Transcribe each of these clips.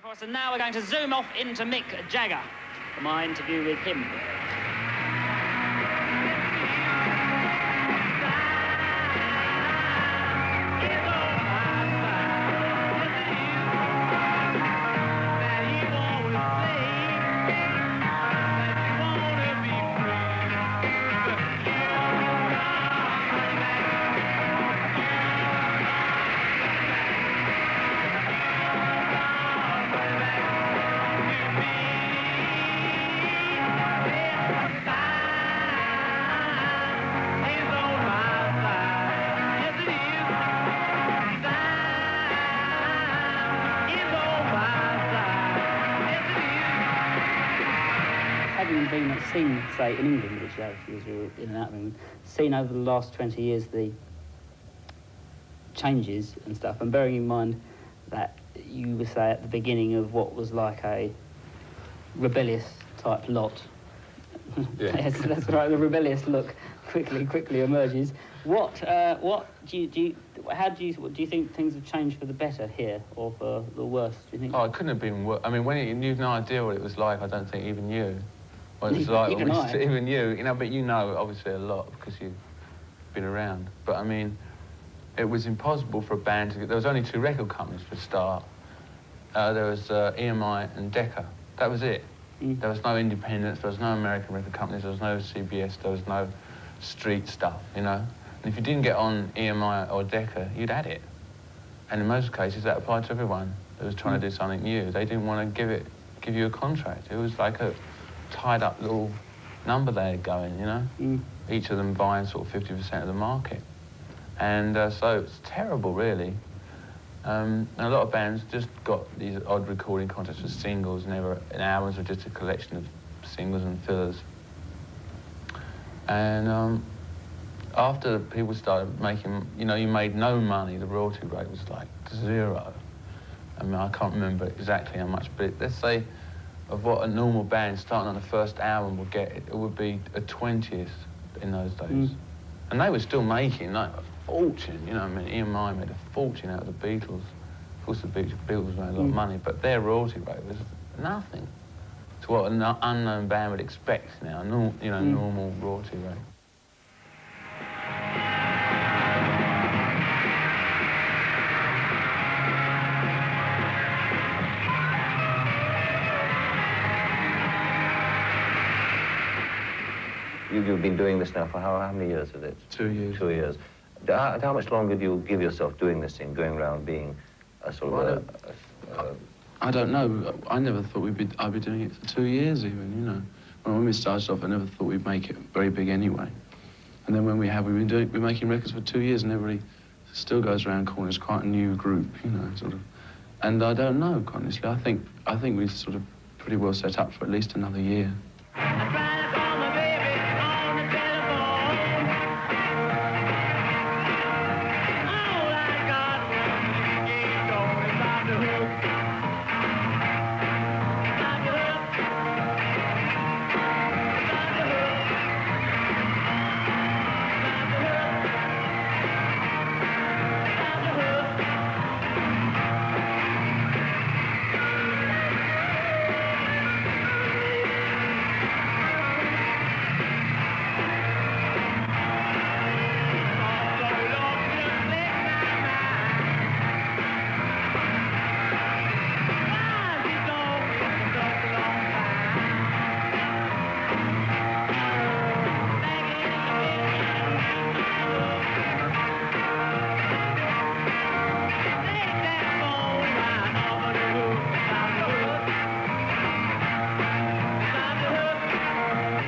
For us, and now we're going to zoom off into Mick Jagger for my interview with him. Having been seen, say, in England, which as you're in and out of England, seen over the last 20 years the changes and stuff, and bearing in mind that you were, say, at the beginning of what was like a rebellious type lot. Yeah. Yes, that's right, the rebellious look quickly emerges. What do you think things have changed for the better here, or for the worse, do you think? Oh, it couldn't have been worse. I mean, you've no idea what it was like, I don't think, even you. What it was like, even you know, but you know, obviously, a lot, because you've been around. But, I mean, it was impossible for a band to get... There was only 2 record companies for a start. There was EMI and Decca. That was it. There was no independence, there was no American record companies, there was no CBS, there was no street stuff, you know? And if you didn't get on EMI or Decca, you'd had it. And in most cases, that applied to everyone that was trying to do something new. They didn't want to give you a contract. It was like a tied-up little number they had going, you know? Each of them buying sort of 50% of the market. And so it's terrible, really. And a lot of bands just got these odd recording contracts with singles, and albums were just a collection of singles and fillers. And after people started making, you know, you made no money, the royalty rate was like 0. I mean, I can't remember exactly how much, but let's say of what a normal band starting on the first album would get, it would be a 20th in those days. And they were still making like a fortune, you know, I mean, EMI made a fortune out of the Beatles. Of course, the Beatles made a lot of money, but their royalty rate was nothing to what an unknown band would expect now, you know, normal royalty rate. You've been doing this now for how many years is it? 2 years. 2 years. How much longer do you give yourself doing this thing, going around being a sort of I don't know. I never thought I'd be doing it for 2 years even, you know. When we started off, I never thought we'd make it very big anyway. And then when we've been making records for 2 years, and everybody still goes around calling us quite a new group, you know, sort of. And I don't know, quite honestly. I think we're sort of pretty well set up for at least another year.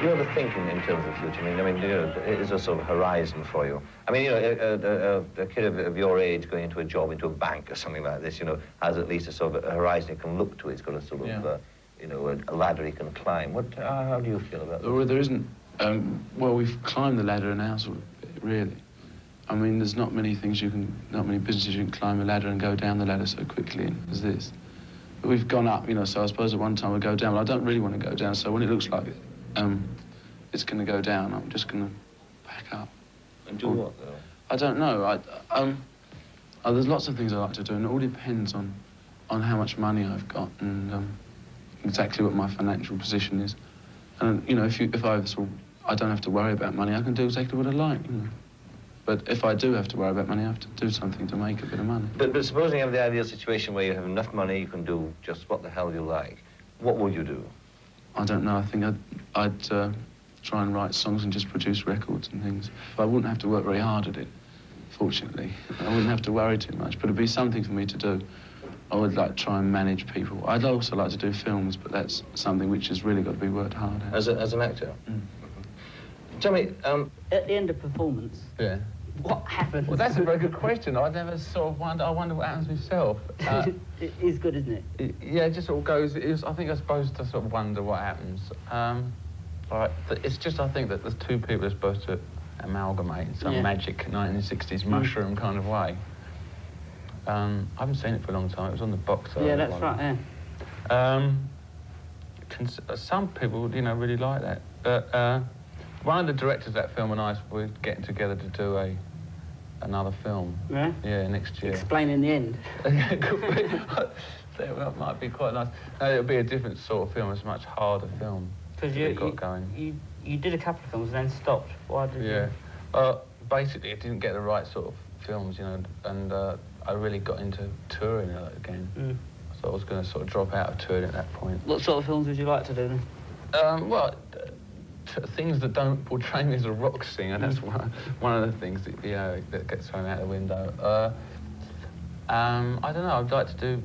You ever thinking in terms of the future? I mean, you know, is there a sort of horizon for you? I mean, you know, a kid of your age going into a job, into a bank or something like this, you know, has at least a sort of a horizon he can look to. He's got a sort of, you know, a ladder he can climb. How do you feel about that? Well, there isn't. Well, we've climbed the ladder now, sort of, really. I mean, there's not many businesses you can climb a ladder and go down the ladder so quickly as this. But we've gone up, you know, so I suppose at one time we'll go down, but I don't really want to go down, so when it looks like it's going to go down, I'm just going to back up. And do what, though? I don't know. There's lots of things I like to do, and it all depends on on how much money I've got and exactly what my financial position is. And, you know, if I don't have to worry about money, I can do exactly what I like, you know. But if I do have to worry about money, I have to do something to make a bit of money. But supposing you have the ideal situation where you have enough money, you can do just what the hell you like, what would you do? I don't know. I think I'd try and write songs and just produce records and things. I wouldn't have to work very hard at it, fortunately. I wouldn't have to worry too much, but it'd be something for me to do. I would like to try and manage people. I'd also like to do films, but that's something which has really got to be worked hard at. As an actor? Mm. Tell me, at the end of performance, yeah. What happens? Well, that's a very good question. I never sort of wonder. I wonder what happens myself. It is good, isn't it? Yeah, it just sort of goes. I think I'm supposed to sort of wonder what happens. It's just I think that the two people are supposed to amalgamate in some magic 1960s mushroom kind of way. I haven't seen it for a long time. It was on the box. Yeah, that's right. Yeah. Some people, you know, really like that. But one of the directors of that film and I were getting together to do another film. Yeah? Yeah, next year. Explain in the end. That might be quite nice. No, it'll be a different sort of film. It's a much harder film. Because you did a couple of films and then stopped. Why did you? Yeah. Basically, I didn't get the right sort of films, you know, and I really got into touring again. Mm. So I was going to sort of drop out of touring at that point. What sort of films would you like to do then? Well, things that don't portray me as a rock singer. That's one of the things that, you know, that gets thrown out the window. I don't know. I'd like to do,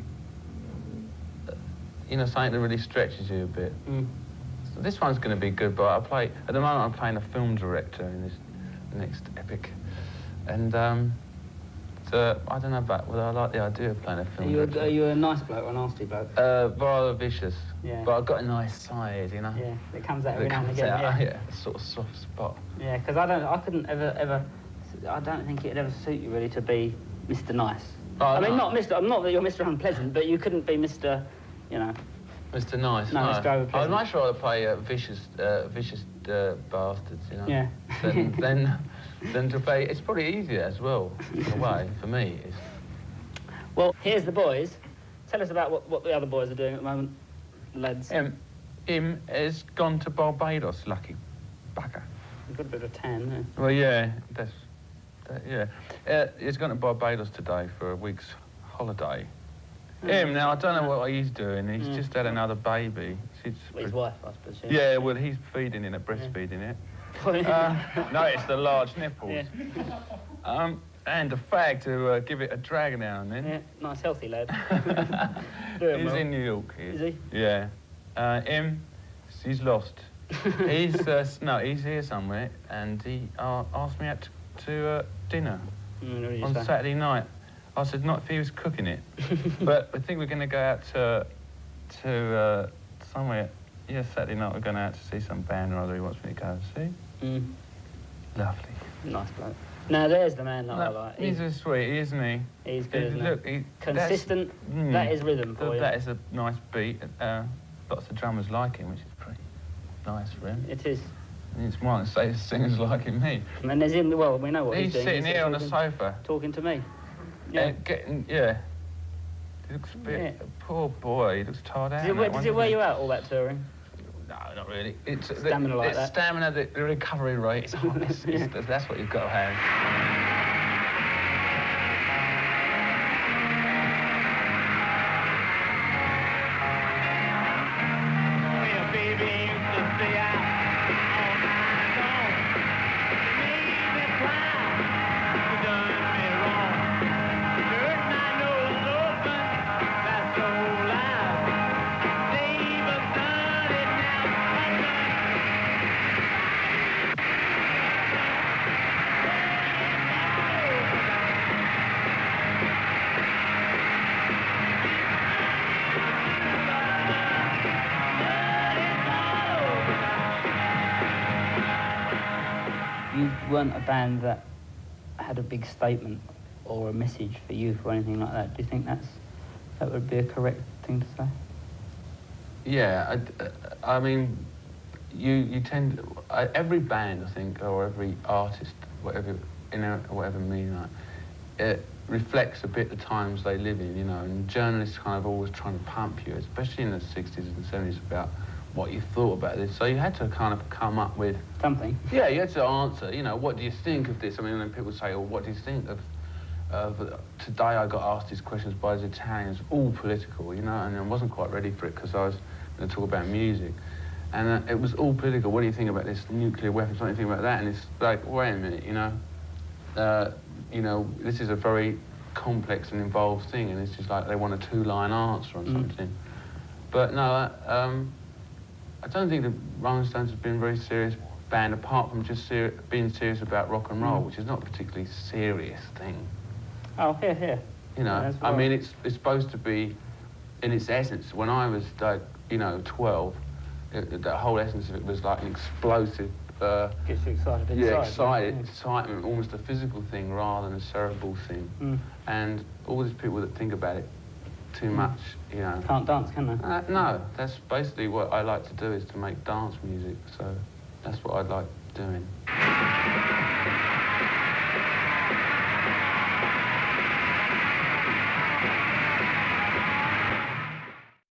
you know, something that really stretches you a bit. Mm. So this one's going to be good, but at the moment I'm playing a film director in this next epic, and so I don't know about whether I like the idea of playing a film director. Are you a nice bloke or a nasty bloke? Rather vicious. Yeah. But I've got a nice side, you know. Yeah, it comes out every now and again. Yeah, a sort of soft spot. Yeah, because I couldn't ever, I don't think it'd ever suit you really to be Mr. Nice. Oh, I mean, not that you're Mr. Unpleasant, but you couldn't be Mr. You know. Mr. Nice. No, Mr. Overpleasant. I'd much rather play vicious bastards, you know. Yeah. Than to play. It's probably easier as well, in a way, for me. Well, here's the boys. Tell us about what the other boys are doing at the moment, lads. Him has gone to Barbados, lucky bugger. You've got a bit of tan, yeah. Well, yeah, yeah. He's gone to Barbados today for a week's holiday. Him, now, I don't know what he's doing. He's just had another baby. His wife, I suppose. Yeah, well, he's feeding it, breastfeeding it. No, it's the large nipples. Yeah. And a fag to give it a drag now and then. Yeah, nice healthy lad. He's in New York. Is he? Yeah. Him, he's lost. He's here somewhere, and he asked me out to dinner on Saturday night. I said not if he was cooking it, but I think we're going to go out to somewhere. Yeah, Saturday night we're going out to see some band or other he wants me to go and see. Mm. Lovely. Nice bloke. Now there's the man that I like. He's a sweetie, isn't he? He's good, look, consistent. That is rhythm for you. That is a nice beat. Lots of drummers like him, which is pretty nice for him. It is. It's more than say singers liking me. And there's him. Well, we know what he's doing. He's sitting here on the sofa. Talking to me. Yeah. He looks a bit... Poor boy, he looks tired out. Does it wear you out, all that touring? No, not really. It's stamina like that. Stamina, the recovery rate is honest. That's what you've got to have. You weren't a band that had a big statement or a message for youth or anything like that. Do you think that would be a correct thing to say? Yeah, I mean, you tend every band, I think, or every artist, whatever meaning, reflects a bit the times they live in, you know, and journalists kind of always trying to pump you, especially in the 60s and 70s, about what you thought about this. So you had to kind of come up with... something. Yeah, you had to answer, you know, what do you think of this? I mean, when people say, well, what do you think of... today I got asked these questions by the Italians, all political, you know, and I wasn't quite ready for it because I was going to talk about music. And it was all political. What do you think about this nuclear weapons? What do you think about that? And it's like, wait a minute, you know, this is a very complex and involved thing, and it's just like they want a two-line answer on something. But no, I don't think the Rolling Stones have been a very serious band, apart from just being serious about rock and roll, which is not a particularly serious thing. Oh, here. You know, yeah, I mean, it's supposed to be, in its essence, when I was, like, you know, 12, the whole essence of it was like an explosive... gets you excited inside. Yeah, excitement, almost a physical thing rather than a cerebral thing. And all these people that think about it too much, you know... Can't dance, can they? No, that's basically what I like to do, is to make dance music, so that's what I like doing.